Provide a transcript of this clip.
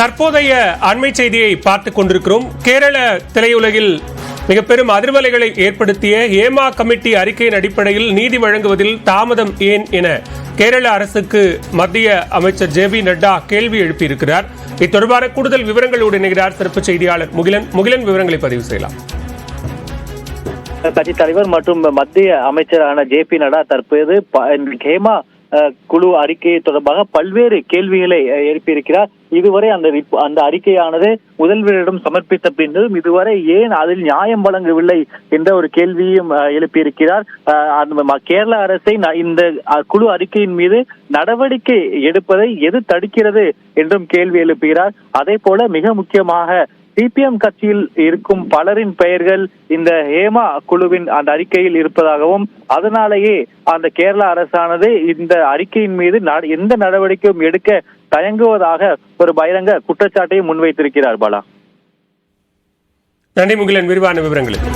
தற்போதைய அண்மை செய்தியை பார்த்துக் கொண்டிருக்கிறோம். கேரள திரையுலகில் மிக பெரும் அதிர்வலைகளை ஏற்படுத்திய ஹேமா கமிட்டி அறிக்கையின் அடிப்படையில் நீதி வழங்குவதில் தாமதம் ஏன் என கேரள அரசுக்கு மத்திய அமைச்சர் ஜே பி நட்டா கேள்வி எழுப்பியிருக்கிறார். இது தொடர்பான கூடுதல் விவரங்களோடு இணைகிறார் சிறப்பு செய்தியாளர் முகிலன். விவரங்களை பதிவு செய்யலாம். கட்சி தலைவர் மற்றும் மத்திய அமைச்சரான ஜே பி நட்டா தற்போது ஹேமா குழு அறிக்கையை தொடர்பாக பல்வேறு கேள்விகளை எழுப்பியிருக்கிறார். இதுவரை அந்த அறிக்கையானது முதல்வரிடம் சமர்ப்பித்த பின்னரும் இதுவரை ஏன் அதில் நியாயம் வழங்கவில்லை என்ற ஒரு கேள்வியும் எழுப்பியிருக்கிறார். கேரள அரசை இந்த குழு அறிக்கையின் மீது நடவடிக்கை எடுப்பதை எது தடுக்கிறது என்றும் கேள்வி எழுப்புகிறார். அதே போல மிக முக்கியமாக சிபிஎம் கட்சியில் இருக்கும் பலரின் பெயர்கள் இந்த ஹேமா குழுவின் அந்த அறிக்கையில் இருப்பதாகவும் அதனாலேயே அந்த கேரள அரசானது இந்த அறிக்கையின் மீது எந்த நடவடிக்கையும் எடுக்க தயங்குவதாக ஒரு பகிரங்க குற்றச்சாட்டையும் முன்வைத்திருக்கிறார். பாலா, நன்றி முகிலன், விரிவான விவரங்களுக்கு.